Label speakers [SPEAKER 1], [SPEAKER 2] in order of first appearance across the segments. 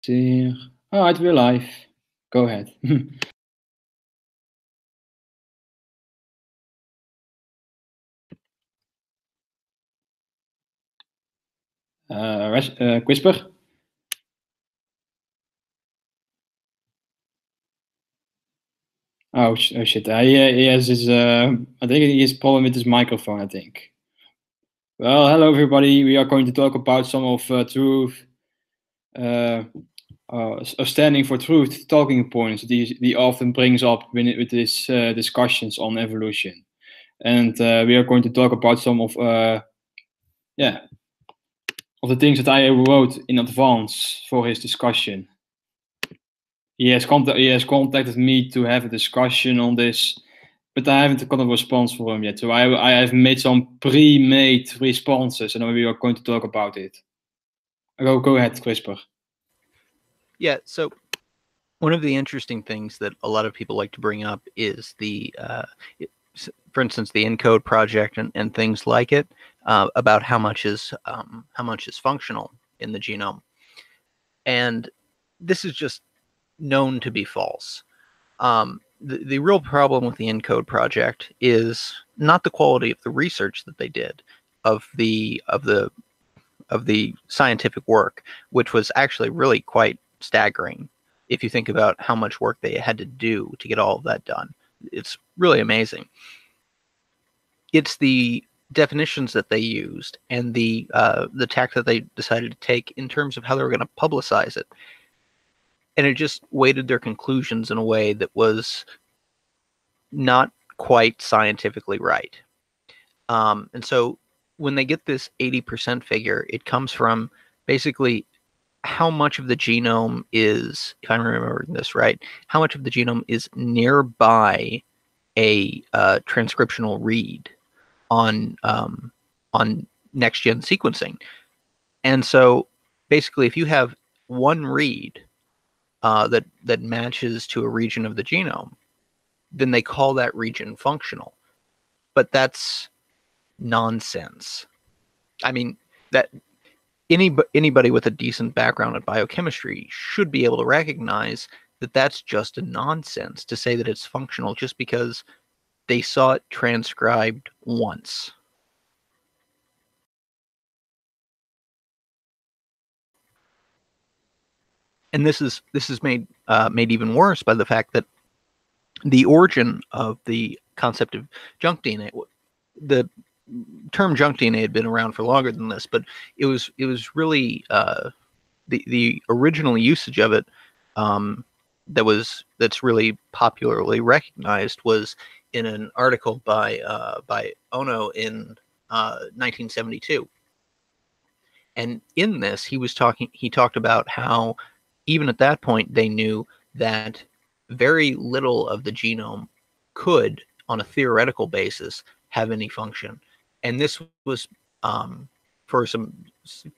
[SPEAKER 1] Dear. All right, we're live. Go ahead. Quisper? Oh shit. He has his. I think he has a problem with his microphone. I think. Well, hello everybody. We are going to talk about some of truth, standing for truth, talking points he often brings up with his discussions on evolution, and we are going to talk about some of yeah of the things that I wrote in advance for his discussion. He has contacted me to have a discussion on this, but I haven't got a response for him yet. So I have made some pre-made responses, and we are going to talk about it. Go ahead, Crisper.
[SPEAKER 2] Yeah. So one of the interesting things that a lot of people like to bring up is for instance, the ENCODE project and things like it, about how much is functional in the genome, and this is just known to be false. The real problem with the ENCODE project is not the quality of the research that they did, of the scientific work, which was actually really quite staggering. If you think about how much work they had to do to get all of that done, it's really amazing. It's the definitions that they used and the tack that they decided to take in terms of how they were going to publicize it. And it just weighted their conclusions in a way that was not quite scientifically right. And so when they get this 80% figure, it comes from basically how much of the genome is, if I'm remembering this right, how much of the genome is nearby a transcriptional read on next-gen sequencing. And so basically, if you have one read that matches to a region of the genome, then they call that region functional. But that's nonsense. I mean, that anybody with a decent background in biochemistry should be able to recognize that that's just a nonsense to say that it's functional just because they saw it transcribed once. And this is made even worse by the fact that the origin of the concept of junk DNA, the term junk DNA had been around for longer than this, but it was really the original usage of it that's really popularly recognized was in an article by Ono in 1972. And in this, he talked about how even at that point they knew that very little of the genome could, on a theoretical basis, have any function. And this was for some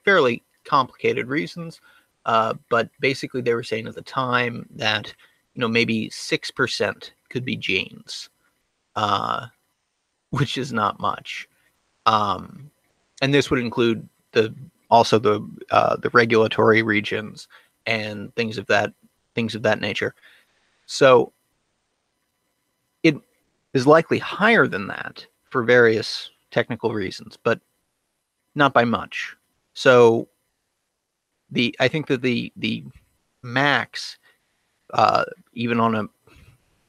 [SPEAKER 2] fairly complicated reasons, but basically they were saying at the time that maybe 6% could be genes, which is not much. And this would include also the regulatory regions and things of that nature. So it is likely higher than that for various technical reasons, but not by much. So I think that the max, even on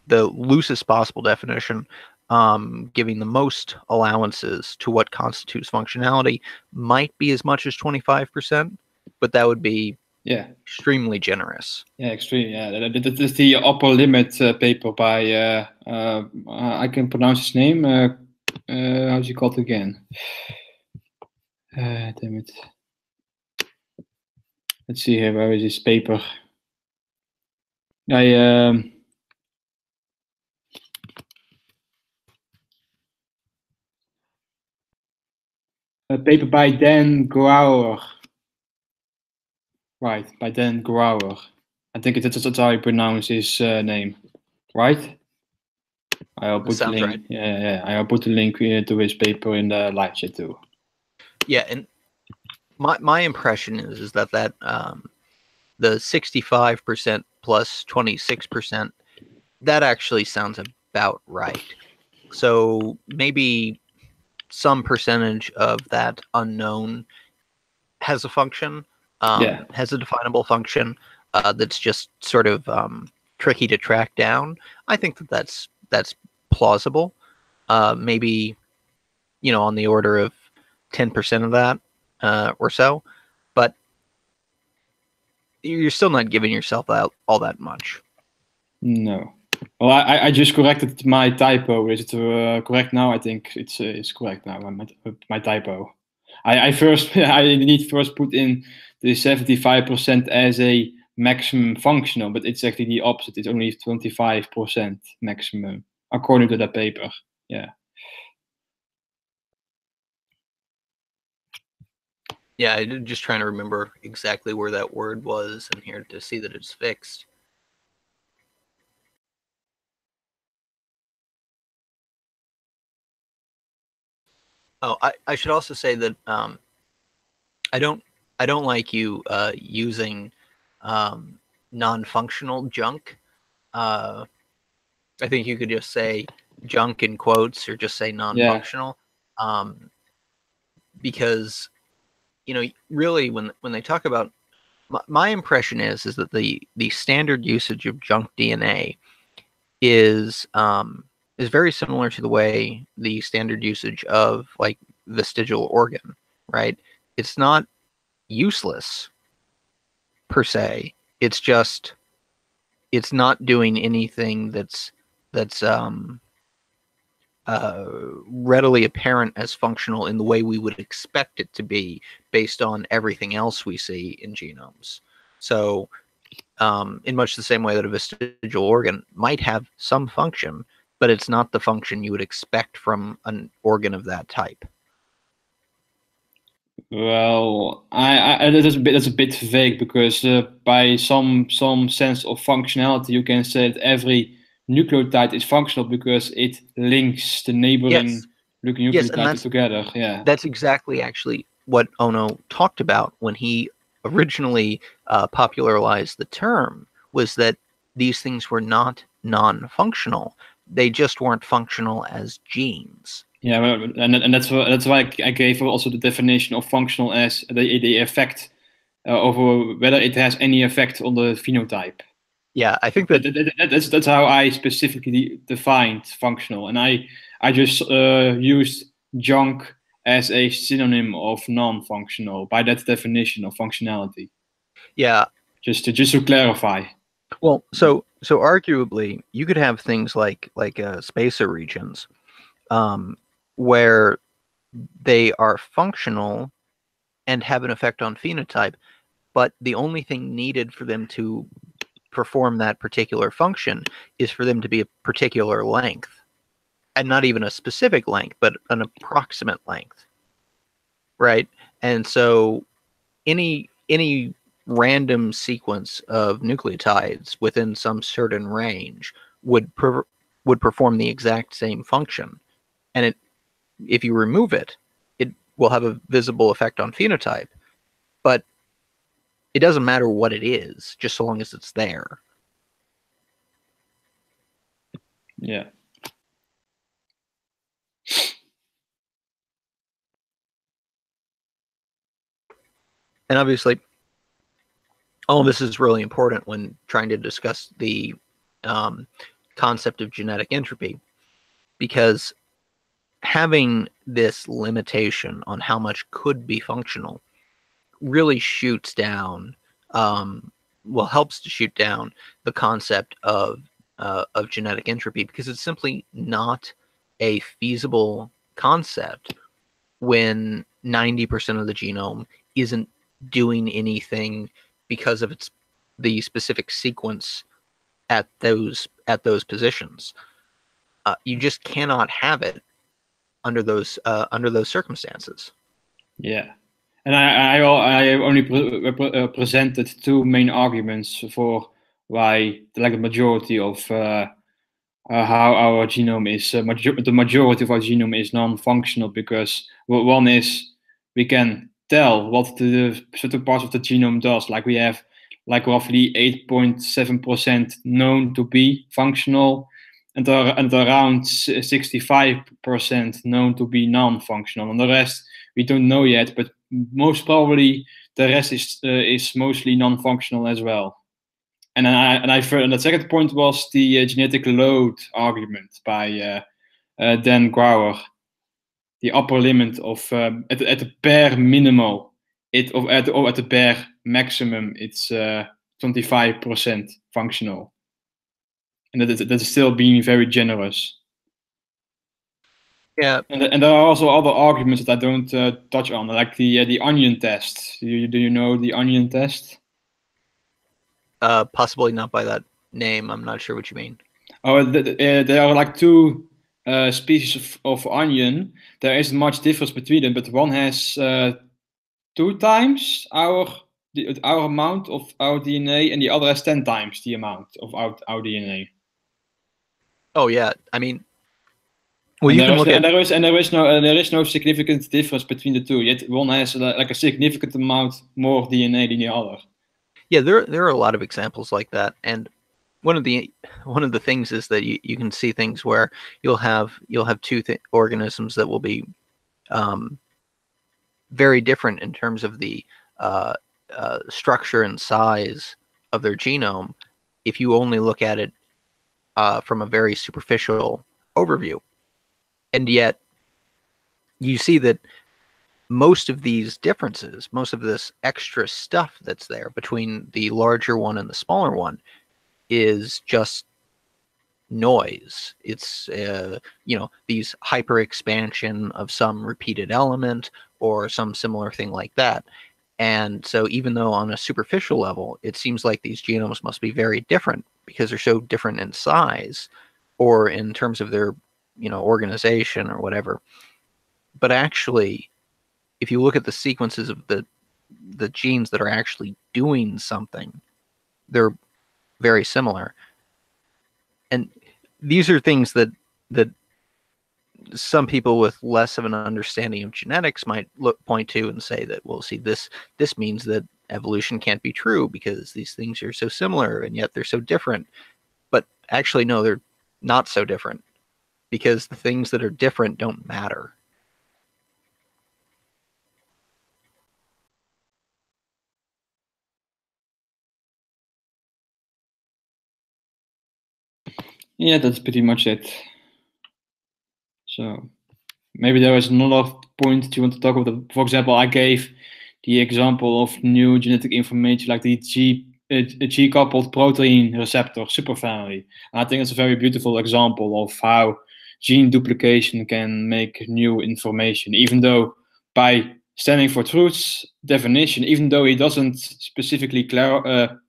[SPEAKER 2] the loosest possible definition, giving the most allowances to what constitutes functionality, might be as much as 25%, but that would be extremely generous.
[SPEAKER 1] Yeah, extreme. Yeah, that is the upper limit paper by I can pronounce his name. How's he called again? Damn it. Let's see here. Where is this paper? A paper by Dan Grauer. Right, by Dan Grauer. I think that's how you pronounce his name, right? I'll put the link. Right. Yeah. I'll put the link to his paper in the live chat too.
[SPEAKER 2] Yeah, and my impression is that the 65% plus 26%, that actually sounds about right. So maybe some percentage of that unknown has a function, has a definable function that's just sort of tricky to track down. I think that that's plausible. Maybe, you know, on the order of 10% of that or so, but you're still not giving yourself all that much.
[SPEAKER 1] No. Well, I just corrected my typo. Is it correct now? I think it's correct now. My typo. I need first put in the 75% as a maximum functional, but it's actually the opposite. It's only 25% maximum according to that paper. Yeah.
[SPEAKER 2] Yeah, I'm just trying to remember exactly where that word was in here to see that it's fixed. Oh, I should also say that I don't like you using non-functional junk. I think you could just say junk in quotes or just say non-functional, because, you know, really when they talk about, my impression is that the standard usage of junk DNA is very similar to the way the standard usage of like vestigial organ, right? It's not useless per se. It's just, it's not doing anything that's readily apparent as functional in the way we would expect it to be based on everything else we see in genomes. So in much the same way that a vestigial organ might have some function, but it's not the function you would expect from an organ of that type.
[SPEAKER 1] Well, that's a bit vague, because by some sense of functionality, you can say that every nucleotide is functional because it links the neighboring nucleotides together. Yeah,
[SPEAKER 2] that's exactly actually what Ono talked about when he originally popularized the term, was that these things were not non-functional. They just weren't functional as genes.
[SPEAKER 1] Yeah, and that's why I gave also the definition of functional as the effect over whether it has any effect on the phenotype.
[SPEAKER 2] Yeah, I think
[SPEAKER 1] that's how I specifically defined functional, and I just used junk as a synonym of non-functional by that definition of functionality.
[SPEAKER 2] Yeah,
[SPEAKER 1] just to clarify.
[SPEAKER 2] Well, so arguably, you could have things like spacer regions, where they are functional and have an effect on phenotype, but the only thing needed for them to perform that particular function is for them to be a particular length, and not even a specific length, but an approximate length, right? And so any random sequence of nucleotides within some certain range would perform the exact same function, and if you remove it, it will have a visible effect on phenotype, but it doesn't matter what it is, just so long as it's there.
[SPEAKER 1] Yeah.
[SPEAKER 2] And obviously, all of this is really important when trying to discuss the concept of genetic entropy, because having this limitation on how much could be functional really shoots down, helps to shoot down the concept of genetic entropy, because it's simply not a feasible concept when 90% of the genome isn't doing anything because of the specific sequence at those positions. You just cannot have it under those circumstances.
[SPEAKER 1] Yeah, and I only presented two main arguments for why the majority of how our genome is the majority of our genome is non-functional, because one is we can tell what the certain parts of the genome does, like we have like roughly 8.7% known to be functional, and around 65% known to be non-functional. And the rest we don't know yet, but most probably the rest is mostly non-functional as well. And the second point was the genetic load argument by Dan Grauer. The upper limit of at the bare minimal, at the bare maximum, it's 25% functional, and that is still being very generous.
[SPEAKER 2] Yeah,
[SPEAKER 1] and there are also other arguments that I don't touch on, like the onion test. Do you know the onion test?
[SPEAKER 2] Possibly not by that name. I'm not sure what you mean.
[SPEAKER 1] Oh, there are like two species of onion. There isn't much difference between them, but one has 2 times our amount of our DNA, and the other has 10 times the amount of our DNA.
[SPEAKER 2] Oh yeah, I mean, well, you can look at,
[SPEAKER 1] there is no significant difference between the two. Yet one has like a significant amount more DNA than the other.
[SPEAKER 2] Yeah, there are a lot of examples like that, and one of the things is that you can see things where you'll have two organisms that will be very different in terms of the structure and size of their genome if you only look at it from a very superficial overview. And yet you see that most of these differences, most of this extra stuff that's there between the larger one and the smaller one, is just noise. It's these hyper expansion of some repeated element or some similar thing like that. And so even though on a superficial level it seems like these genomes must be very different because they're so different in size or in terms of their organization or whatever, but actually if you look at the sequences of the genes that are actually doing something, they're very similar. And these are things that some people with less of an understanding of genetics might point to and say that, well, see, this means that evolution can't be true because these things are so similar and yet they're so different. But actually, no, they're not so different because the things that are different don't matter.
[SPEAKER 1] Yeah, that's pretty much it. So maybe there is another point that you want to talk about. For example, I gave the example of new genetic information like the G-coupled protein receptor superfamily. And I think it's a very beautiful example of how gene duplication can make new information, even though by standing for truth's definition, even though he doesn't specifically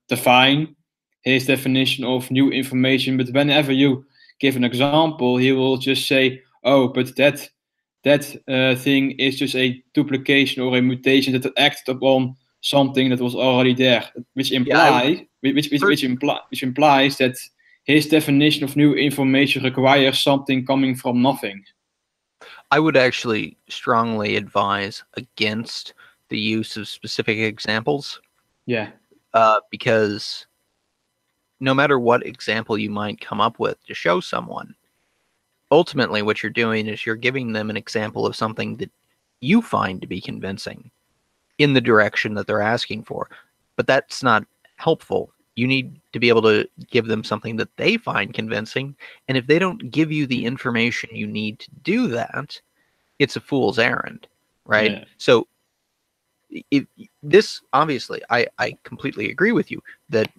[SPEAKER 1] define his definition of new information, but whenever you give an example, he will just say, oh, but that thing is just a duplication or a mutation that acted upon something that was already there, which implies that his definition of new information requires something coming from nothing.
[SPEAKER 2] I would actually strongly advise against the use of specific examples.
[SPEAKER 1] Yeah.
[SPEAKER 2] Because no matter what example you might come up with to show someone, ultimately what you're doing is you're giving them an example of something that you find to be convincing in the direction that they're asking for. But that's not helpful. You need to be able to give them something that they find convincing. And if they don't give you the information you need to do that, it's a fool's errand, right? Yeah. So this, obviously, I completely agree with you that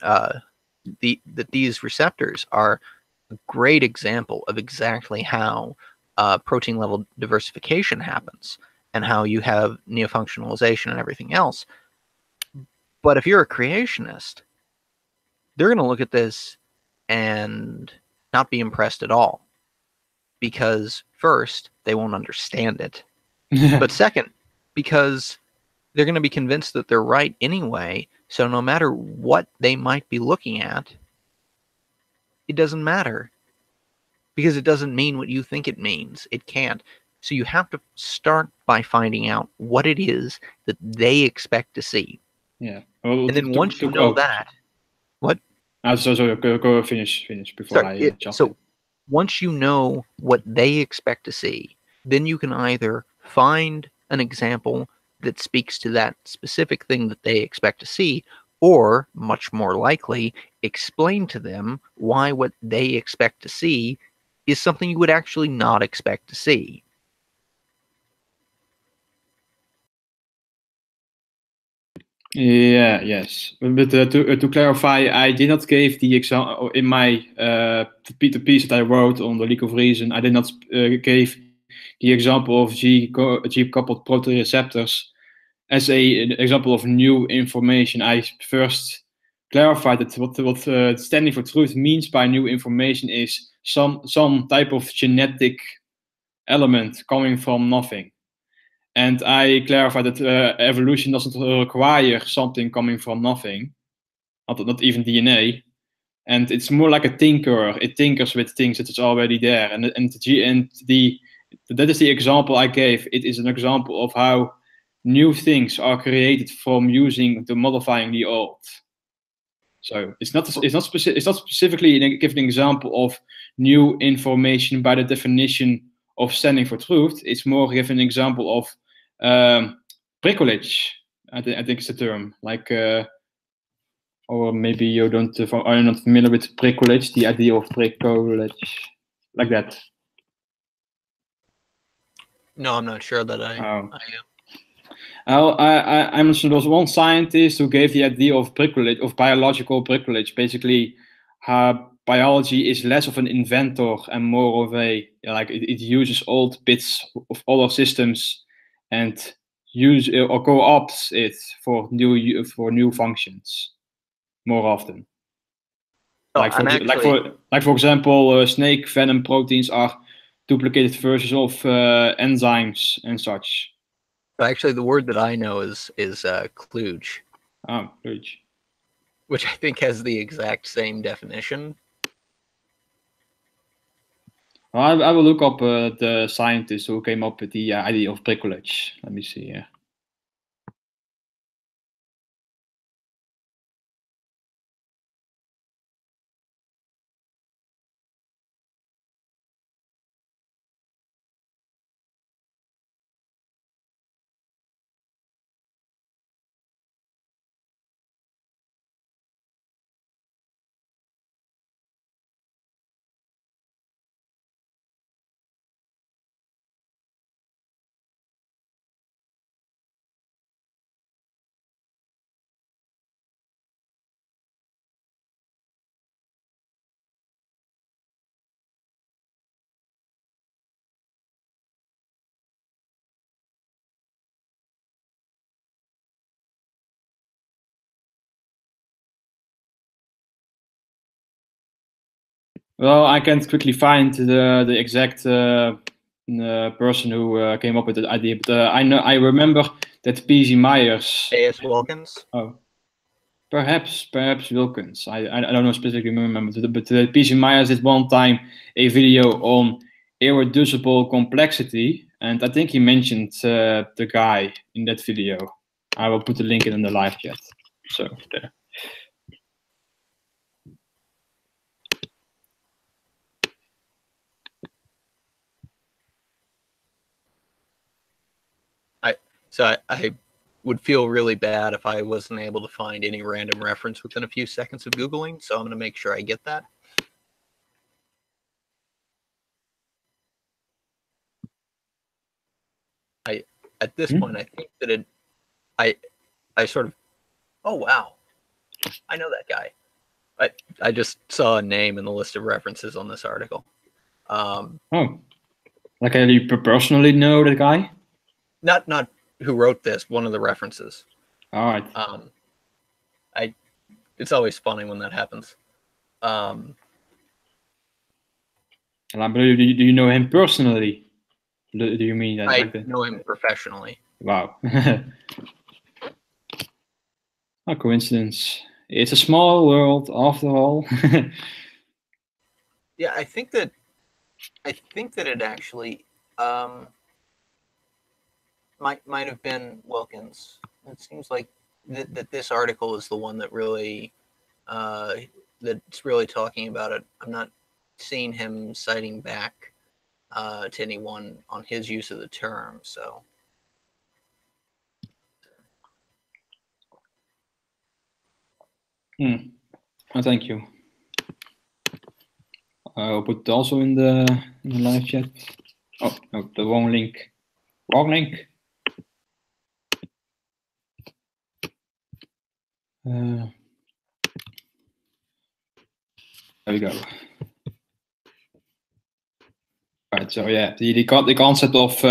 [SPEAKER 2] that these receptors are a great example of exactly how protein level diversification happens and how you have neofunctionalization and everything else. But if you're a creationist, they're going to look at this and not be impressed at all, because first, they won't understand it. But second, because they're going to be convinced that they're right anyway. So no matter what they might be looking at, it doesn't matter, because it doesn't mean what you think it means. It can't. So you have to start by finding out what it is that they expect to see.
[SPEAKER 1] Yeah. Well,
[SPEAKER 2] And then once you know that, what?
[SPEAKER 1] So go finish before
[SPEAKER 2] Sorry,
[SPEAKER 1] I jump
[SPEAKER 2] so
[SPEAKER 1] in.
[SPEAKER 2] once you know what they expect to see, then you can either find an example that speaks to that specific thing that they expect to see, or much more likely, explain to them why what they expect to see is something you would actually not expect to see.
[SPEAKER 1] Yeah, yes. But to clarify, I did not give the example in my the piece that I wrote on the League of Reason. I did not give the example of G-coupled proteoreceptors as an example of new information. I first clarified that what standing for truth means by new information is some type of genetic element coming from nothing. And I clarified that evolution doesn't require something coming from nothing, not even DNA. And it's more like a tinker. It tinkers with things that is already there. And that is the example I gave. It is an example of how new things are created from using the modifying the old. So it's not specifically giving an example of new information by the definition of standing for truth. It's more giving an example of bricolage. I think it's the term. Like, or maybe you don't are you not familiar with bricolage? The idea of bricolage, like that.
[SPEAKER 2] No, I'm not sure that I am.
[SPEAKER 1] I mentioned there was one scientist who gave the idea of bricolage, of biological bricolage. Basically, biology is less of an inventor and more of a it uses old bits of other systems and use or co-opts it for new functions more often. Like for example, snake venom proteins are duplicated versions of enzymes and such.
[SPEAKER 2] Actually, the word that I know is kludge.
[SPEAKER 1] Oh, kludge.
[SPEAKER 2] Which I think has the exact same definition.
[SPEAKER 1] Well, I will look up the scientist who came up with the idea of bricolage. Let me see here. Well, I can't quickly find the exact person who came up with the idea, but I remember that P.G. Myers.
[SPEAKER 2] A.S. Wilkins.
[SPEAKER 1] Oh, perhaps Wilkins. I don't know specifically remember, but P.G. Myers did one time a video on irreducible complexity, and I think he mentioned the guy in that video. I will put the link in the live chat. So there.
[SPEAKER 2] I would feel really bad if I wasn't able to find any random reference within a few seconds of Googling, so I'm going to make sure I get that. At this point, I think that I sort of, oh wow, I know that guy. I just saw a name in the list of references on this article.
[SPEAKER 1] Oh, like you personally know that guy?
[SPEAKER 2] Not who wrote this. One of the references.
[SPEAKER 1] All right.
[SPEAKER 2] It's always funny when that happens.
[SPEAKER 1] Do you know him personally? Do you mean that?
[SPEAKER 2] I know him professionally.
[SPEAKER 1] Wow. A coincidence. It's a small world after all.
[SPEAKER 2] Yeah, I think that it actually might have been Wilkins. It seems like that this article is the one that really that's really talking about it. I'm not seeing him citing back to anyone on his use of the term. So.
[SPEAKER 1] Oh, thank you. I'll put it also in the live chat. Oh no, the wrong link. Wrong link. There we go. Right. So yeah, the concept of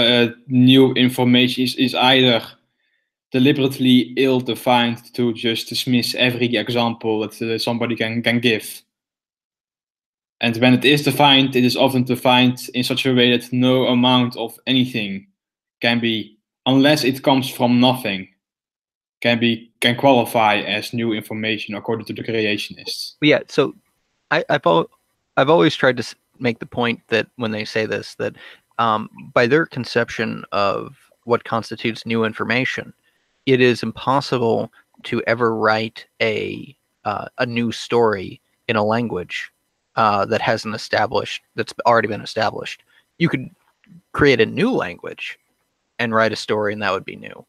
[SPEAKER 1] new information is either deliberately ill-defined to just dismiss every example that somebody can give. And when it is defined, it is often defined in such a way that no amount of anything can be, unless it comes from nothing, can qualify as new information according to the creationists.
[SPEAKER 2] Yeah, so I've always tried to make the point that when they say this, that by their conception of what constitutes new information, it is impossible to ever write a new story in a language that hasn't that's already been established. You could create a new language and write a story, and that would be new.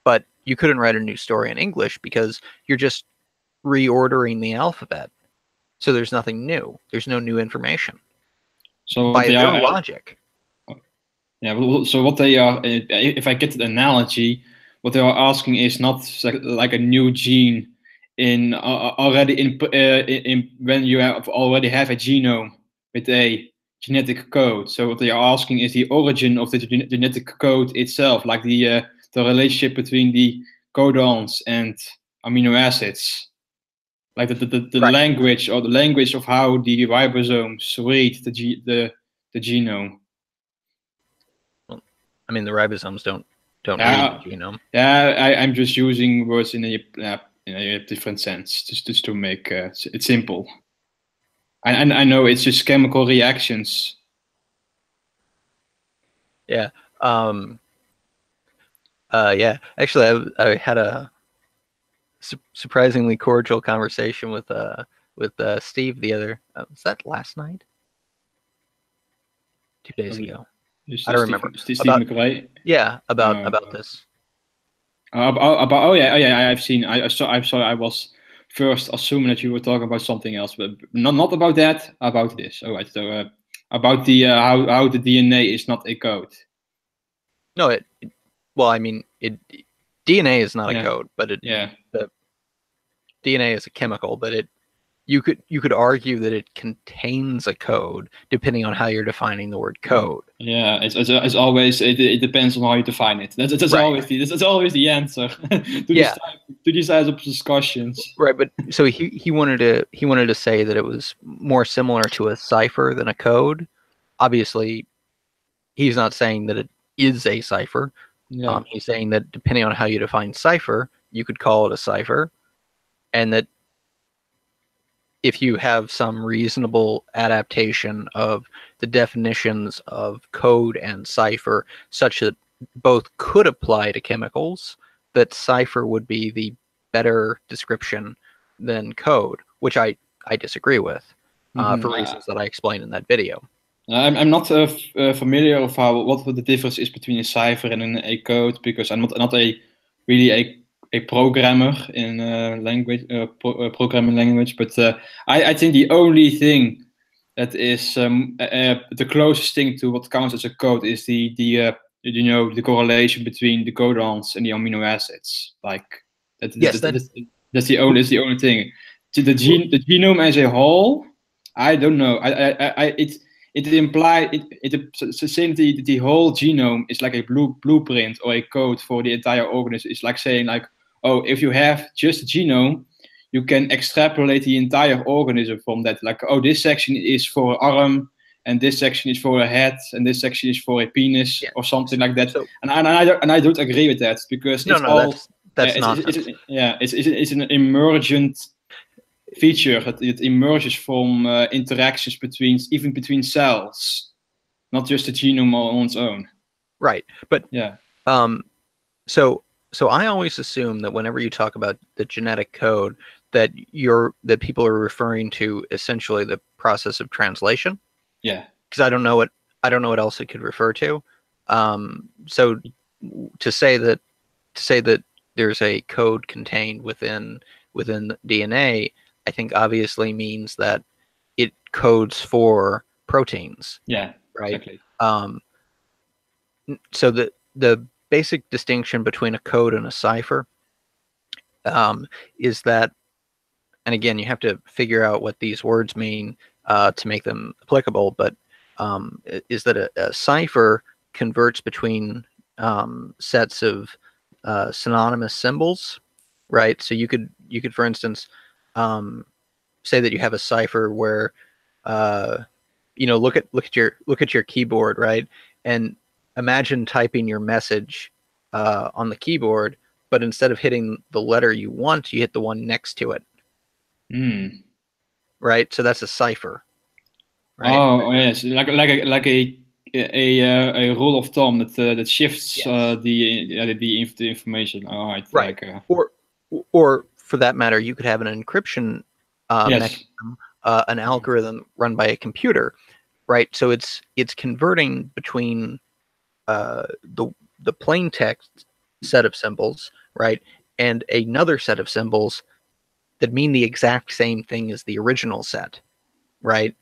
[SPEAKER 2] But you couldn't write a new story in English because you're just reordering the alphabet. So there's nothing new. There's no new information.
[SPEAKER 1] So
[SPEAKER 2] by their logic.
[SPEAKER 1] Yeah. So what they are, if I get the analogy, what they are asking is not like a new gene in already in when you already have a genome with a genetic code. So what they are asking is the origin of the genetic code itself, like the relationship between the codons and amino acids, like the
[SPEAKER 2] Right.
[SPEAKER 1] language, or the language of how the ribosomes read the genome.
[SPEAKER 2] Well, I mean, the ribosomes don't read the genome.
[SPEAKER 1] Yeah, I'm just using words in a different sense, just to make it simple. I know it's just chemical reactions.
[SPEAKER 2] Yeah. Yeah. Actually, I had a surprisingly cordial conversation with Steve the other. Was that last night? 2 days ago. I don't remember.
[SPEAKER 1] Steve McRae.
[SPEAKER 2] Yeah, about this.
[SPEAKER 1] Oh yeah. I've seen. I saw. I was first assuming that you were talking about something else, but not about that. About this. All right. So about the how the DNA is not a code.
[SPEAKER 2] No, well, I mean, DNA is not a code, but the DNA is a chemical, but you could argue that it contains a code depending on how you're defining the word code.
[SPEAKER 1] Yeah, it's always it depends on how you define it. That's right. That's always the answer to these types of discussions.
[SPEAKER 2] Right, but so he wanted to say that it was more similar to a cipher than a code. Obviously, he's not saying that it is a cipher.
[SPEAKER 1] Yeah.
[SPEAKER 2] He's saying that depending on how you define cipher, you could call it a cipher, and that if you have some reasonable adaptation of the definitions of code and cipher such that both could apply to chemicals, that cipher would be the better description than code, which I disagree with for reasons that I explained in that video.
[SPEAKER 1] I'm not familiar with what the difference is between a cipher and a code, because I'm not really a programmer in language, programming language. But I think the only thing that is the closest thing to what counts as a code is the correlation between the codons and the amino acids. Like that's the only thing. The genome as a whole, I don't know. It implies saying the whole genome is like a blueprint or a code for the entire organism. It's like saying like, oh, if you have just a genome, you can extrapolate the entire organism from that. Like, oh, this section is for an arm, and this section is for a head, and this section is for a penis, or something like that. So, and I don't agree with that, because
[SPEAKER 2] that's nonsense.
[SPEAKER 1] It's an emergent feature. It emerges from interactions between cells, not just the genome on its own.
[SPEAKER 2] Right, but
[SPEAKER 1] yeah.
[SPEAKER 2] So So I always assume that whenever you talk about the genetic code, that people are referring to essentially the process of translation.
[SPEAKER 1] Yeah.
[SPEAKER 2] Because I don't know what else it could refer to. So to say that there's a code contained within DNA, I think obviously means that it codes for proteins,
[SPEAKER 1] Yeah.
[SPEAKER 2] right?
[SPEAKER 1] Exactly.
[SPEAKER 2] So the basic distinction between a code and a cipher is that, and again, you have to figure out what these words mean to make them applicable, but is that a cipher converts between sets of synonymous symbols, right? So you could, for instance, say that you have a cipher where look at your keyboard, right? And imagine typing your message on the keyboard, but instead of hitting the letter you want, you hit the one next to it,
[SPEAKER 1] Mm.
[SPEAKER 2] right? So that's a cipher, right?
[SPEAKER 1] Oh yes, like a rule of thumb that shifts
[SPEAKER 2] Yes.
[SPEAKER 1] the information. All right,
[SPEAKER 2] Right. Or for that matter, you could have an encryption
[SPEAKER 1] yes,
[SPEAKER 2] mechanism, an algorithm run by a computer, right? So it's converting between the plain text set of symbols, right, and another set of symbols that mean the exact same thing as the original set, right?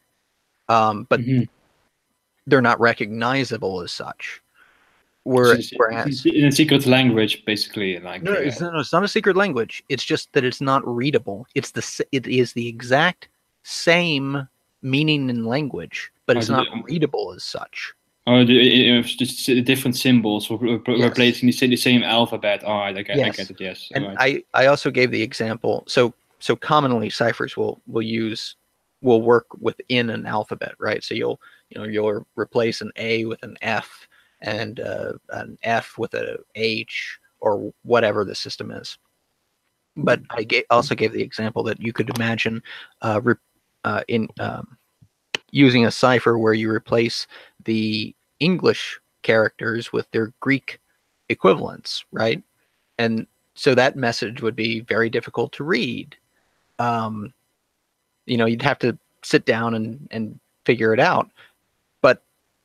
[SPEAKER 2] But
[SPEAKER 1] hmm
[SPEAKER 2] they're not recognizable as such.
[SPEAKER 1] it's
[SPEAKER 2] Whereas
[SPEAKER 1] in a secret language, basically.
[SPEAKER 2] no, it's not a secret language. It's just that it's not readable. It is the exact same meaning in language, but
[SPEAKER 1] oh,
[SPEAKER 2] it's not readable as such.
[SPEAKER 1] it's just different symbols
[SPEAKER 2] Yes.
[SPEAKER 1] replacing the same alphabet. All right, I get
[SPEAKER 2] Yes.
[SPEAKER 1] it. Yes, all
[SPEAKER 2] And
[SPEAKER 1] right.
[SPEAKER 2] I also gave the example. So commonly ciphers will work within an alphabet, right? So you'll replace an A with an F and an F with a H or whatever the system is. But also gave the example that you could imagine in using a cipher where you replace the English characters with their Greek equivalents, right? And so that message would be very difficult to read. Um, you'd have to sit down and figure it out. But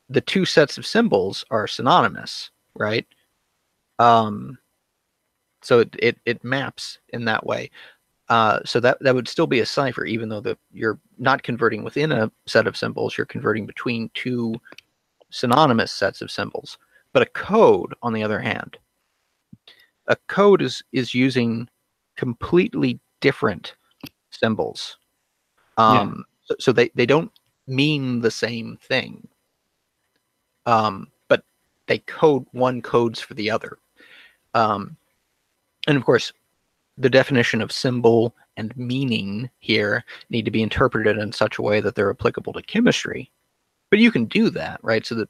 [SPEAKER 2] the two sets of symbols are synonymous, right? Um, so it maps in that way. So that would still be a cipher, even though you're not converting within a set of symbols, you're converting between two synonymous sets of symbols. But a code, on the other hand, a code is using completely different symbols.
[SPEAKER 1] Yeah,
[SPEAKER 2] So they don't mean the same thing, but one codes for the other. And of course, the definition of symbol and meaning here need to be interpreted in such a way that they're applicable to chemistry. But you can do that, right? So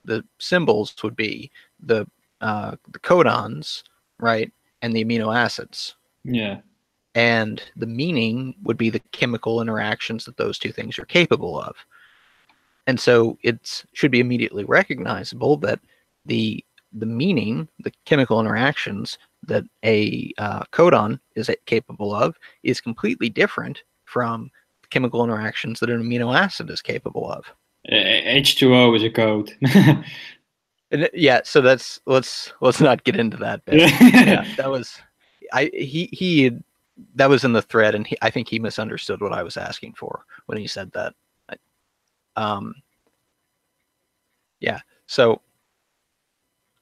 [SPEAKER 2] the symbols would be the codons, right, and the amino acids.
[SPEAKER 1] yeah.
[SPEAKER 2] And the meaning would be the chemical interactions that those two things are capable of. And so it should be immediately recognizable that the meaning, the chemical interactions that a codon is capable of, is completely different from the chemical interactions that an amino acid is capable of.
[SPEAKER 1] H2O is a code.
[SPEAKER 2] And yeah, so let's not get into that bit.
[SPEAKER 1] Yeah.
[SPEAKER 2] Yeah, that was that was in the thread, and I think he misunderstood what I was asking for when he said that. Yeah. So,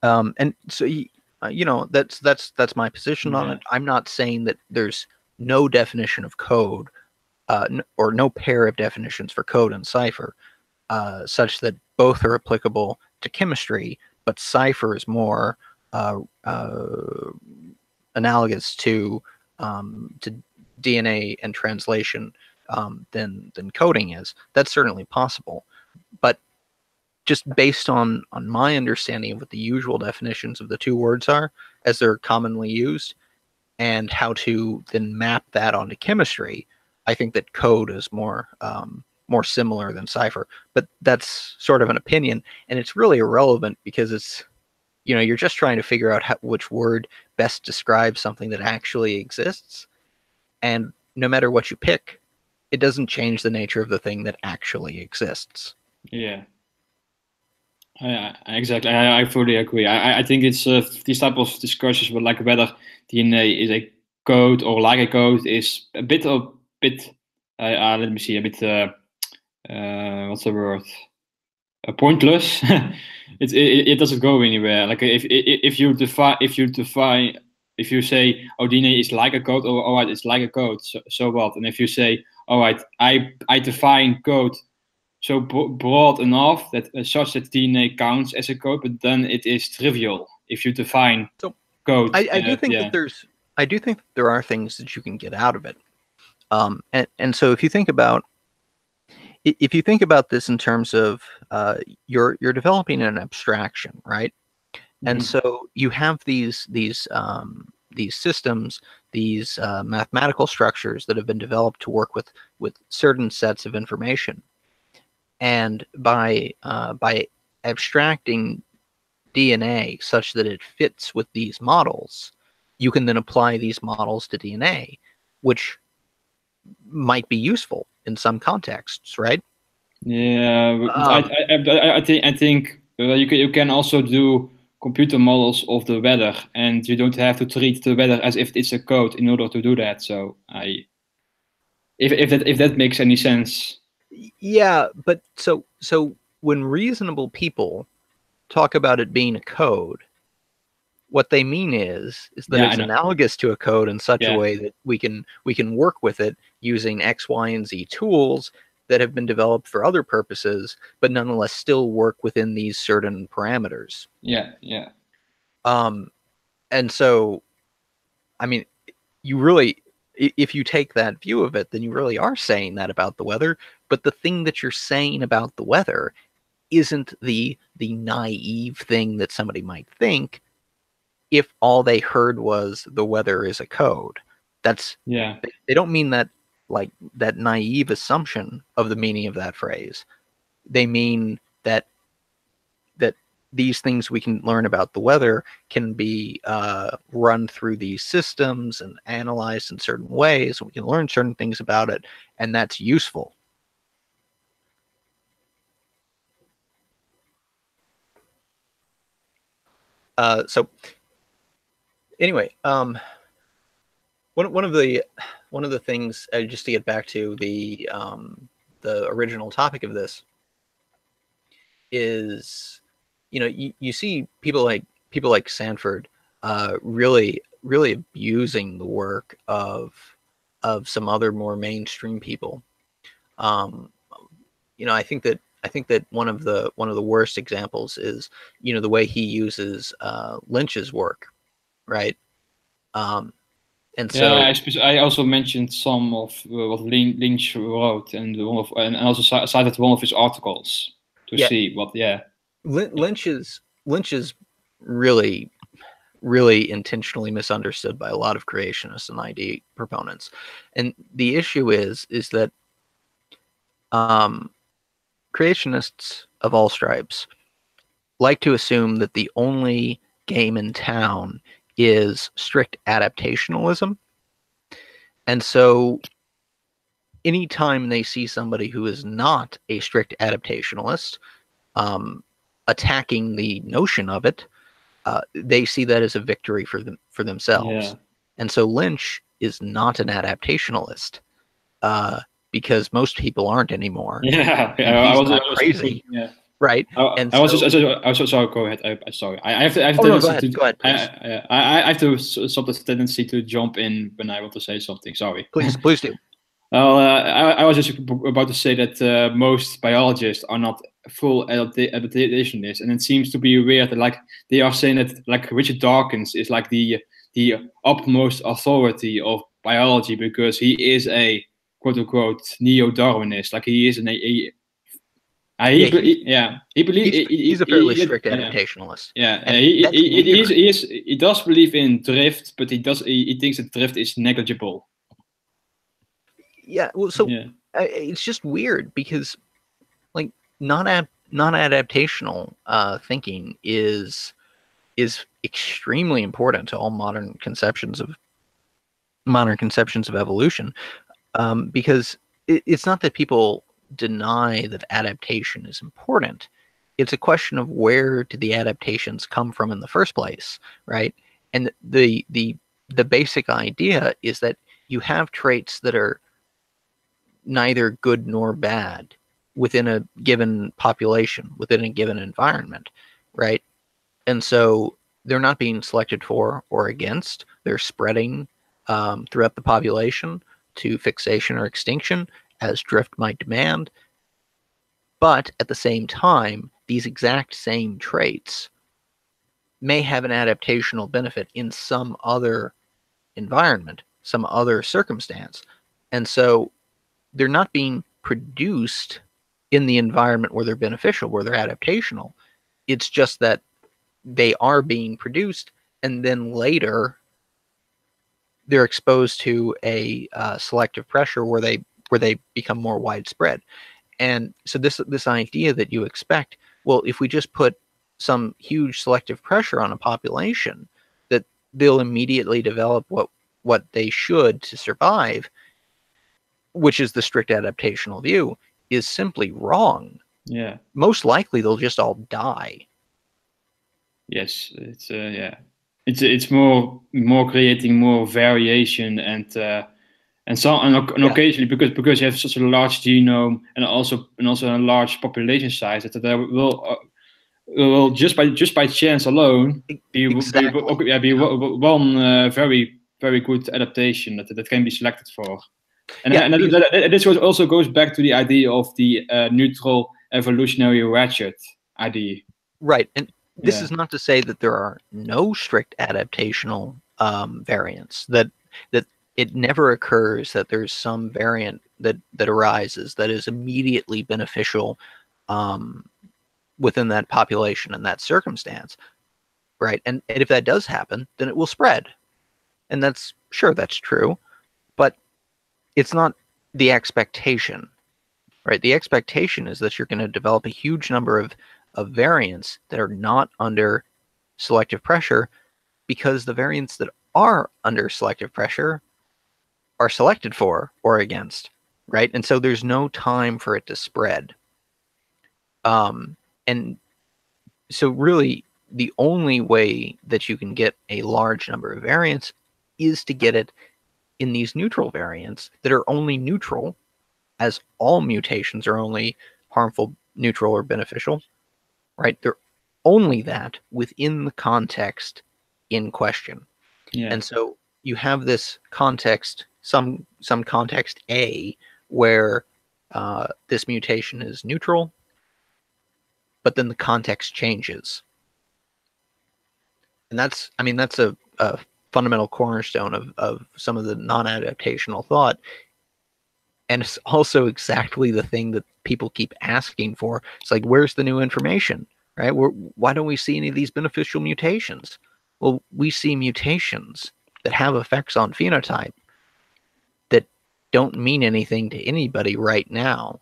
[SPEAKER 2] and so that's my position on it. I'm not saying that there's no definition of code, or no pair of definitions for code and cipher, such that both are applicable to chemistry, but cipher is more analogous to DNA and translation than coding is. That's certainly possible, but just based on my understanding of what the usual definitions of the two words are as they're commonly used, and how to then map that onto chemistry, I think that code is more similar than cipher. But that's sort of an opinion, and it's really irrelevant because it's you're just trying to figure out which word best describes something that actually exists. And no matter what you pick, it doesn't change the nature of the thing that actually exists.
[SPEAKER 1] Yeah. Exactly. I fully agree. I think it's these type of discussions, but like whether DNA is a code or like a code is a bit. Let me see. A bit. What's the word? Pointless. It doesn't go anywhere. Like if you say, oh, DNA is like a code, or all right, it's like a code. So what? And if you say, all right, I define code so broad enough that such that DNA counts as a code, but then it is trivial if you define code.
[SPEAKER 2] I do think that there are things that you can get out of it. And so if you think about this in terms of you're developing an abstraction, right? And so you have these systems, these mathematical structures that have been developed to work with certain sets of information. And by abstracting DNA such that it fits with these models, you can then apply these models to DNA, which might be useful in some contexts, right?
[SPEAKER 1] Yeah, I think you can also do computer models of the weather, and you don't have to treat the weather as if it's a code in order to do that. So if that makes any sense.
[SPEAKER 2] Yeah, but so when reasonable people talk about it being a code, what they mean is that it's analogous to a code in such a way that we can work with it using X, Y, and Z tools that have been developed for other purposes, but nonetheless still work within these certain parameters.
[SPEAKER 1] Yeah.
[SPEAKER 2] And so, I mean, you really, if you take that view of it, then you really are saying that about the weather. But the thing that you're saying about the weather isn't the naive thing that somebody might think if all they heard was the weather is a code. They don't mean that like that naive assumption of the meaning of that phrase. They mean that these things we can learn about the weather can be run through these systems and analyzed in certain ways. And we can learn certain things about it, and that's useful. So anyway, one of the things, just to get back to the original topic of this, is, you see people like Sanford really abusing the work of some other more mainstream people. I think that one of the worst examples is the way he uses Lynch's work, right? And so
[SPEAKER 1] I also mentioned some of what Lynch wrote, and also cited one of his articles to see what.
[SPEAKER 2] Lynch is really intentionally misunderstood by a lot of creationists and ID proponents, and the issue is that creationists of all stripes like to assume that the only game in town is strict adaptationalism, and so anytime they see somebody who is not a strict adaptationalist attacking the notion of it, they see that as a victory for themselves. And so Lynch is not an adaptationalist because most people aren't anymore.
[SPEAKER 1] He's not
[SPEAKER 2] crazy. Right.
[SPEAKER 1] I was sorry. Go ahead. Sorry. I have to.
[SPEAKER 2] Go ahead,
[SPEAKER 1] I have to stop this tendency to jump in when I want to say something. Sorry.
[SPEAKER 2] Please do.
[SPEAKER 1] I was just about to say that most biologists are not full adaptationists, and it seems to be weird that like they are saying that like Richard Dawkins is like the utmost authority of biology because he is a quote unquote neo-Darwinist. Like he is he believes
[SPEAKER 2] he's a fairly strict adaptationalist.
[SPEAKER 1] He does believe in drift, but he thinks that drift is negligible.
[SPEAKER 2] Yeah, well, so it's just weird because, like, non-adaptational thinking is is extremely important to all modern conceptions of evolution, because it's not that people deny that adaptation is important. It's a question of where did the adaptations come from in the first place, right? And the basic idea is that you have traits that are neither good nor bad within a given population, within a given environment, right? And so they're not being selected for or against. They're spreading throughout the population to fixation or extinction as drift might demand. But at the same time, these exact same traits may have an adaptational benefit in some other environment, some other circumstance. And so they're not being produced in the environment where they're beneficial, where they're adaptational. It's just that they are being produced, and then later they're exposed to a selective pressure where they become more widespread. And so this idea that you expect, well, if we just put some huge selective pressure on a population, that they'll immediately develop what they should to survive, which is the strict adaptational view, is simply wrong.
[SPEAKER 1] Yeah.
[SPEAKER 2] Most likely they'll just all die.
[SPEAKER 1] Yes, it's yeah. It's more creating more variation and occasionally because you have such a large genome and also a large population size that there will just by chance alone be one very good adaptation that can be selected for. And this also goes back to the idea of the neutral evolutionary ratchet idea.
[SPEAKER 2] Right, and this is not to say that there are no strict adaptational variants, that it never occurs that there's some variant that arises that is immediately beneficial within that population and that circumstance, right? And if that does happen, then it will spread. And that's true, but it's not the expectation, right? The expectation is that you're going to develop a huge number of variants that are not under selective pressure, because the variants that are under selective pressure are selected for or against, right? And so there's no time for it to spread. And so really the only way that you can get a large number of variants is to get it in these neutral variants that are only neutral, as all mutations are only harmful, neutral, or beneficial, right? They're only that within the context in question. Yeah. And so you have this context, some context A, where this mutation is neutral, but then the context changes. And that's a fundamental cornerstone of some of the non-adaptational thought. And it's also exactly the thing that people keep asking for. It's like, where's the new information, right? Why don't we see any of these beneficial mutations? Well, we see mutations that have effects on phenotype that don't mean anything to anybody right now,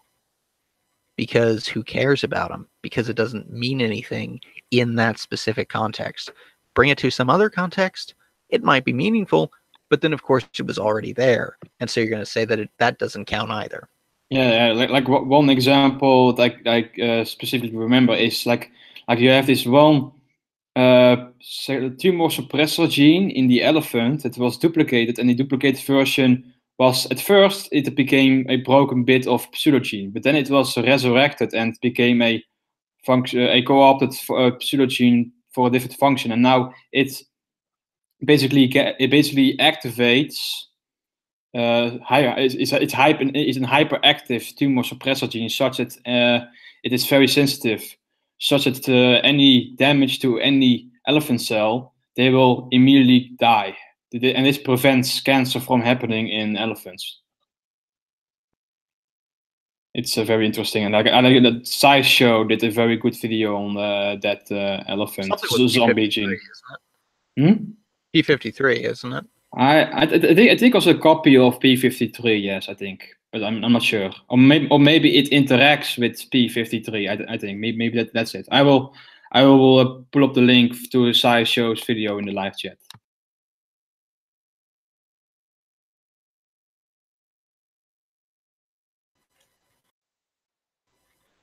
[SPEAKER 2] because who cares about them? Because it doesn't mean anything in that specific context. Bring it to some other context, it might be meaningful, but then of course it was already there, and so you're going to say that that doesn't count either.
[SPEAKER 1] Yeah, like one example that I specifically remember is like you have this one tumor suppressor gene in the elephant that was duplicated, and the duplicated version was, at first it became a broken bit of pseudogene, but then it was resurrected and became a co-opted pseudogene for a different function, and now it basically activates it's an hyperactive tumor suppressor gene, such that it is very sensitive, such that any damage to any elephant cell, they will immediately die, and this prevents cancer from happening in elephants. It's very interesting, and I like that SciShow did a very good video on that elephant zombie gene.
[SPEAKER 2] P53, isn't it?
[SPEAKER 1] I think also a copy of P53. Yes, I think, but I'm not sure. Or maybe it interacts with P53. I think maybe that's it. I will I will pull up the link to SciShow's video in the live chat.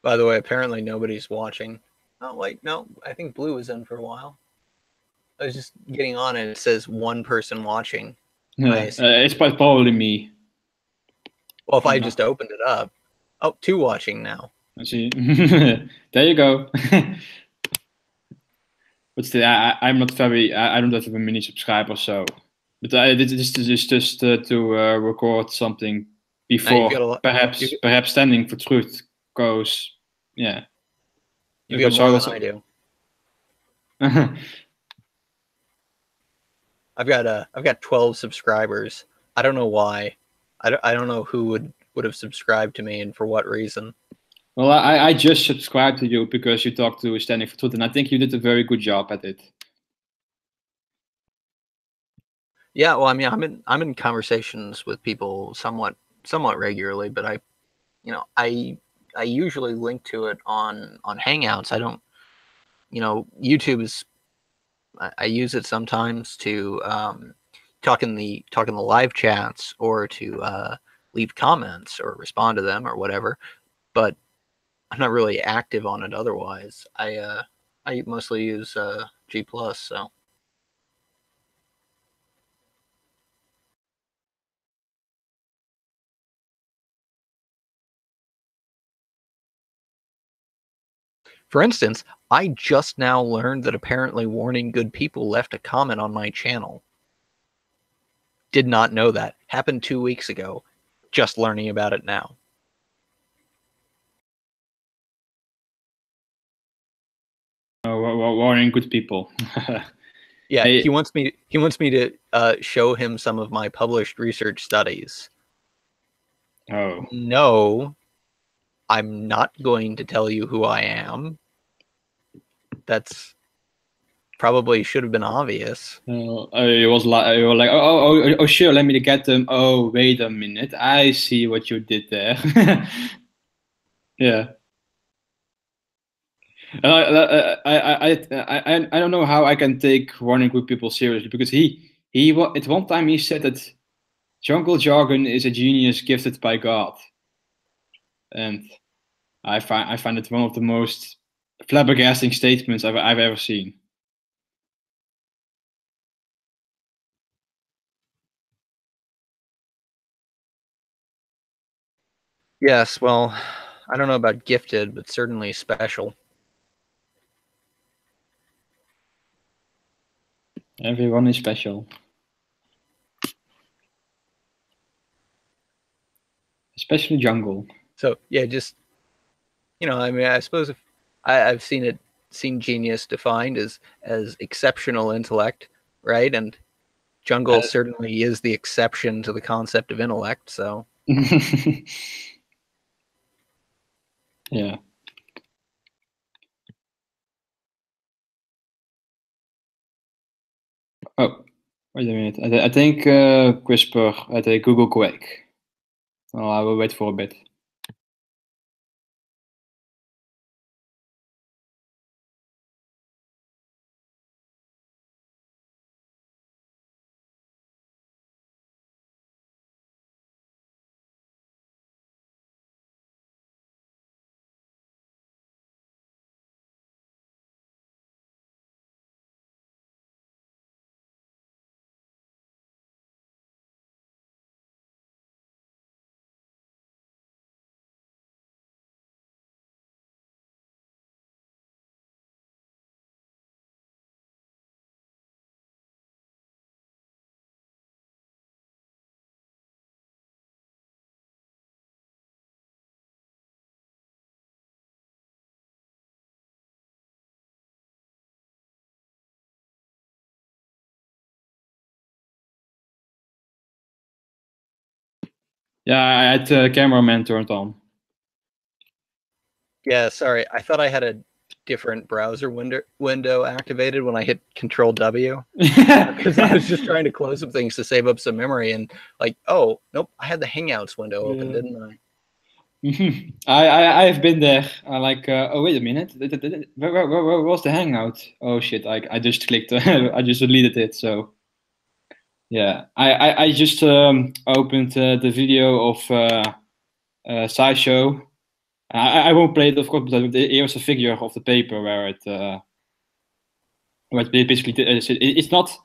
[SPEAKER 2] By the way, apparently nobody's watching. Oh, wait, no, I think Blue was in for a while. I was just getting on and it says one person watching. Nice.
[SPEAKER 1] It's probably me.
[SPEAKER 2] Well, if I just opened it up. Oh, 2 watching now.
[SPEAKER 1] I see. There you go. But still, I'm not very. I don't have many subscribers, so. But this is just to record something before perhaps Standing for Truth goes. Yeah.
[SPEAKER 2] You got more than I do. I've got 12 subscribers. I don't know why. I don't know who would have subscribed to me and for what reason.
[SPEAKER 1] Well, I just subscribed to you because you talked to Standing for Truth, and I think you did a very good job at it.
[SPEAKER 2] Yeah, well, I mean, I'm in conversations with people somewhat regularly, but I usually link to it on Hangouts. I don't, YouTube is. I use it sometimes to talk in the live chats or to leave comments or respond to them or whatever, but I'm not really active on it otherwise. I mostly use G+, so. For instance, I just now learned that apparently Warning Good People left a comment on my channel. Did not know that. Happened 2 weeks ago. Just learning about it now.
[SPEAKER 1] Warning Good People.
[SPEAKER 2] Yeah, he wants me to show him some of my published research studies.
[SPEAKER 1] Oh.
[SPEAKER 2] No, I'm not going to tell you who I am. That's probably should have been obvious.
[SPEAKER 1] You were like, oh, sure, let me get them. Oh, wait a minute, I see what you did there. Yeah. I don't know how I can take Warning Good People seriously, because at one time he said that jungle jargon is a genius gifted by God, and I find it one of the most flabbergasting statements I've ever seen.
[SPEAKER 2] Yes, well, I don't know about gifted, but certainly special.
[SPEAKER 1] Everyone is special. Especially jungle.
[SPEAKER 2] So yeah, just I mean, I suppose if I've seen genius defined as exceptional intellect, right? And jungle certainly is the exception to the concept of intellect. So
[SPEAKER 1] yeah. Oh, wait a minute. I think Whisper at a Google Quake. Well, I will wait for a bit. Yeah, I had the cameraman turned on.
[SPEAKER 2] Yeah, sorry. I thought I had a different browser window activated when I hit Control W, because I was just trying to close some things to save up some memory, and like, oh nope, I had the Hangouts window open, didn't I?
[SPEAKER 1] I have been there. I like. Oh wait a minute. Where was the hangout? Oh shit! I just clicked. I just deleted it. So yeah, I just opened the video of Sideshow. I won't play it of course, but here's a figure of the paper where it basically it's not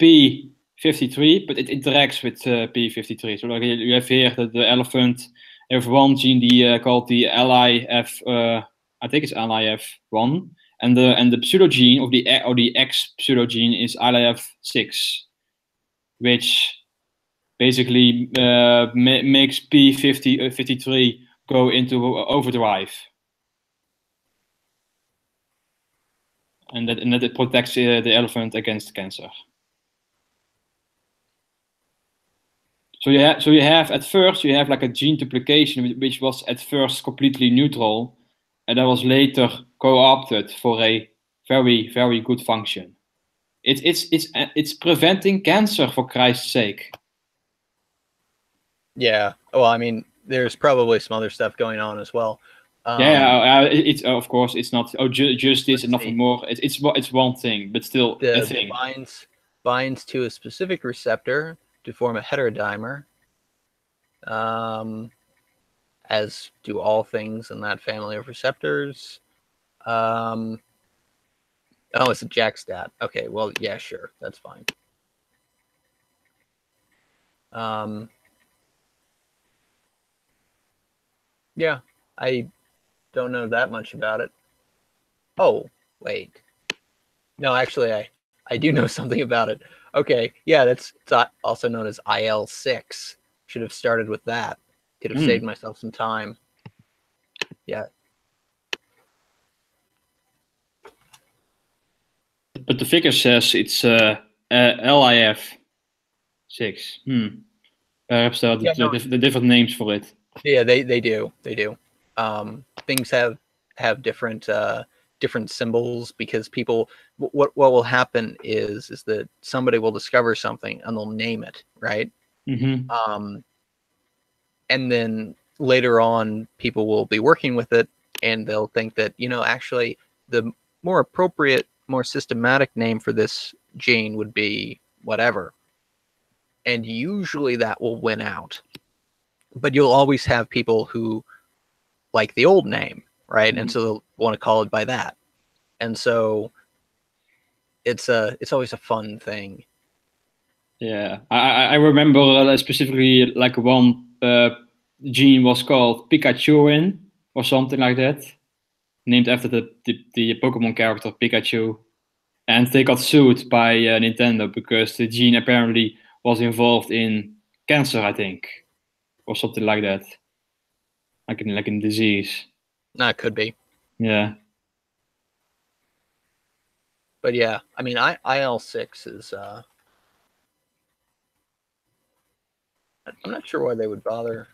[SPEAKER 1] P53, but it interacts with P53. So like you have here the elephant. You have one gene called the LIF. I think it's LIF1, and the pseudogene or the X pseudogene is LIF6, which basically makes P53 go into overdrive, and that it protects the elephant against cancer. So you have at first you have like a gene duplication which was at first completely neutral, and that was later co-opted for a very good function. It's preventing cancer, for Christ's sake.
[SPEAKER 2] Yeah. Well, I mean, there's probably some other stuff going on as well.
[SPEAKER 1] It's of course it's not just this and nothing more. It's one thing, but still a thing.
[SPEAKER 2] Binds to a specific receptor to form a heterodimer, as do all things in that family of receptors. Oh, it's a JAK-STAT. Okay, well, yeah, sure, that's fine. Yeah, I don't know that much about it. Oh, wait. No, actually, I do know something about it. Okay, yeah, it's also known as IL-6. Should have started with that. Could have saved myself some time. Yeah.
[SPEAKER 1] But the figure says it's LIF6. Perhaps there are the different names for it.
[SPEAKER 2] Yeah, they do. They do. Things have different different symbols because people. What will happen is that somebody will discover something and they'll name it, right?
[SPEAKER 1] Mm-hmm.
[SPEAKER 2] And then later on, people will be working with it, and they'll think that actually the more appropriate, more systematic name for this gene would be whatever. And usually that will win out. But you'll always have people who like the old name, right? Mm-hmm. And so they'll want to call it by that. And so it's always a fun thing.
[SPEAKER 1] Yeah, I remember specifically like one gene was called Pikachuin or something like that, named after the Pokemon character Pikachu, and they got sued by Nintendo because the gene apparently was involved in cancer, I think, or something like that, like in disease.
[SPEAKER 2] That could be.
[SPEAKER 1] Yeah.
[SPEAKER 2] But yeah, I mean, IL-6 is. I'm not sure why they would bother.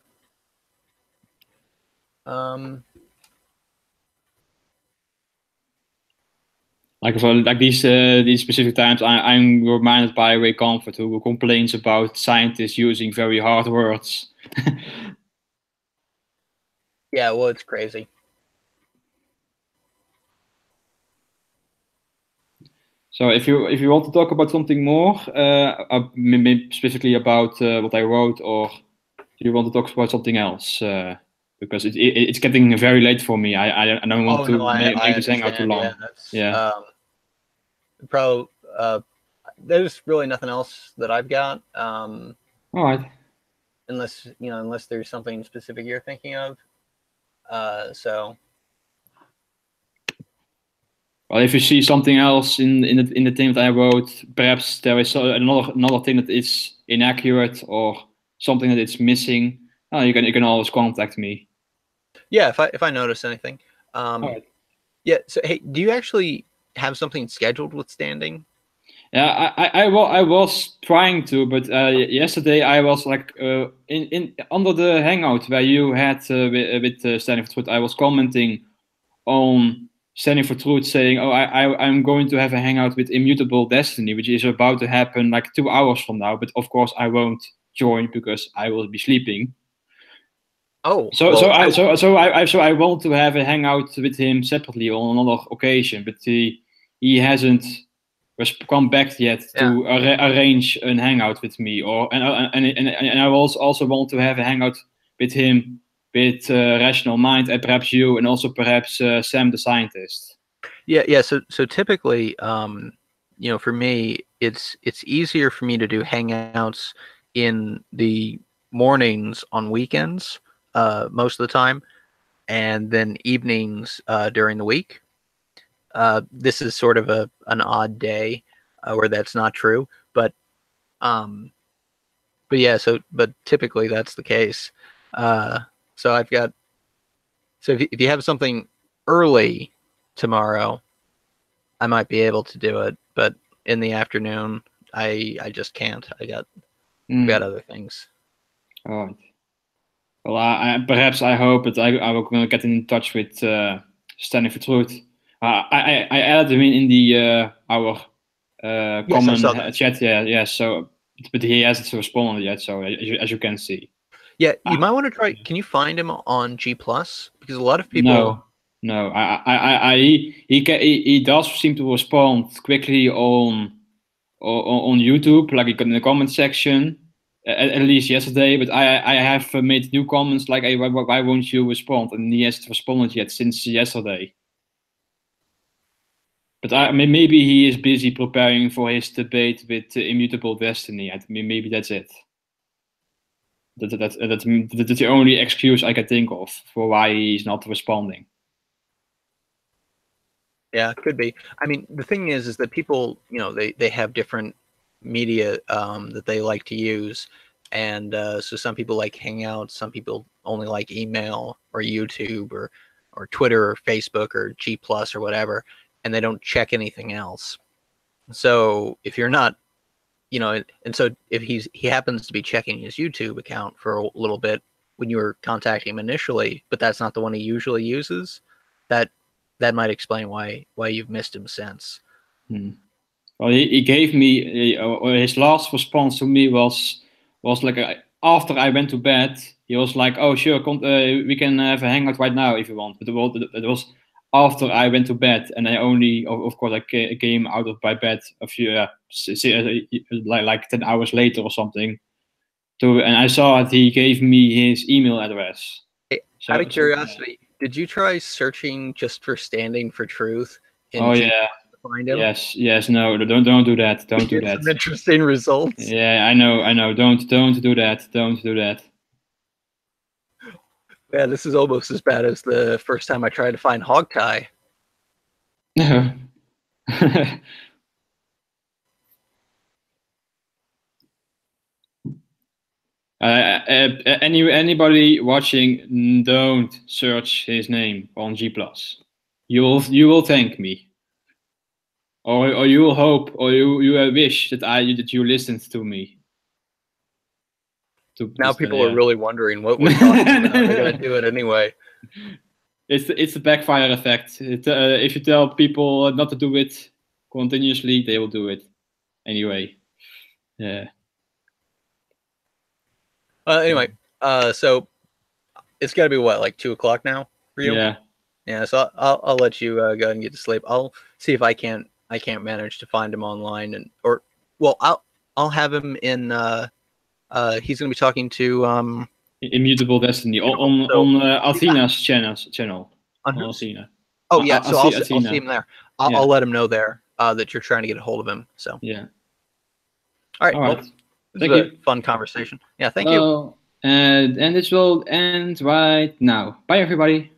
[SPEAKER 1] Like for like these specific times, I'm reminded by Ray Comfort, who complains about scientists using very hard words.
[SPEAKER 2] Yeah, well, it's crazy.
[SPEAKER 1] So if you want to talk about something more, maybe specifically about what I wrote, or do you want to talk about something else? Because it's getting very late for me. I don't want to make this hangout too long.
[SPEAKER 2] Yeah. Probably. There's really nothing else that I've got.
[SPEAKER 1] All right.
[SPEAKER 2] Unless there's something specific you're thinking of. So.
[SPEAKER 1] Well, if you see something else in the thing that I wrote, perhaps there is another thing that is inaccurate or something that it's missing. You can always contact me.
[SPEAKER 2] Yeah, if I notice anything.
[SPEAKER 1] Right.
[SPEAKER 2] Yeah. So hey, do you actually have something scheduled with Standing?
[SPEAKER 1] Yeah, I was trying to, but yesterday I was like in under the hangout where you had with Standing for Truth. I was commenting on Standing for Truth, saying, "Oh, I'm going to have a hangout with Immutable Destiny, which is about to happen like 2 hours from now. But of course, I won't join because I will be sleeping."
[SPEAKER 2] Oh,
[SPEAKER 1] So
[SPEAKER 2] well,
[SPEAKER 1] so I want to have a hangout with him separately on another occasion, but he hasn't come back yet to arrange an hangout with me, or and I also want to have a hangout with him, with Rational Mind, and perhaps you, and also perhaps Sam the scientist.
[SPEAKER 2] yeah. So typically, you know, for me, it's easier for me to do hangouts in the mornings on weekends, most of the time, and then evenings during the week. This is sort of an odd day where that's not true, um, but yeah. But typically that's the case. So I've got so if you have something early tomorrow, I might be able to do it, but in the afternoon, I just can't. I've got other things.
[SPEAKER 1] All right. Well, perhaps I hope that I will gonna get in touch with Standing for Truth. I added him in the our common chat. Yeah. So, but he hasn't responded yet. So as you can see.
[SPEAKER 2] Yeah, you might want to try. Can you find him on G Plus? Because a lot of people.
[SPEAKER 1] No. He does seem to respond quickly on YouTube, like in the comment section. At least yesterday, but I have made new comments like, hey, why won't you respond? And he hasn't responded yet since yesterday. But maybe he is busy preparing for his debate with Immutable Destiny. Maybe that's it. That's the only excuse I can think of for why he's not responding.
[SPEAKER 2] Yeah, it could be. I mean, the thing is that people, you know, they have different media that they like to use, and so some people like Hangouts, some people only like email or YouTube or Twitter or Facebook or G Plus or whatever, and they don't check anything else. So if you're not, you know, and so if he happens to be checking his YouTube account for a little bit when you were contacting him initially, but that's not the one he usually uses, that might explain why you've missed him since.
[SPEAKER 1] Well, he gave me his last response to me was like after I went to bed. He was like, "Oh, sure, we can have a hangout right now if you want." But it was after I went to bed, and I only, of course, I came out of my bed a few like 10 hours later or something. And I saw that he gave me his email address.
[SPEAKER 2] Hey, out of curiosity, did you try searching just for Standing for Truth?
[SPEAKER 1] Yeah.
[SPEAKER 2] Find him?
[SPEAKER 1] Yes, no, don't do that. Don't do that.
[SPEAKER 2] Some interesting results.
[SPEAKER 1] Yeah, I know. Don't do that. Don't do that.
[SPEAKER 2] Yeah, this is almost as bad as the first time I tried to find Hogtie.
[SPEAKER 1] No. Anybody watching, don't search his name on G+. You will thank me. Or you will hope, or you wish that you listened to me.
[SPEAKER 2] Now people are really wondering what we're talking about. They're gonna do it anyway.
[SPEAKER 1] It's the backfire effect. If you tell people not to do it continuously, they will do it anyway. Yeah.
[SPEAKER 2] Anyway, so it's got to be what, like 2 o'clock now for you?
[SPEAKER 1] Yeah.
[SPEAKER 2] Yeah. So I'll let you go ahead and get to sleep. I'll see if I can't manage to find him online, I'll have him in. He's going to be talking to
[SPEAKER 1] Immutable Destiny on Athena's channel.
[SPEAKER 2] On
[SPEAKER 1] Athena.
[SPEAKER 2] Oh yeah, so I'll see him there. I'll let him know there that you're trying to get a hold of him. So
[SPEAKER 1] yeah.
[SPEAKER 2] All right. Well, this was a fun conversation. Yeah. Thank you.
[SPEAKER 1] And this will end right now. Bye, everybody.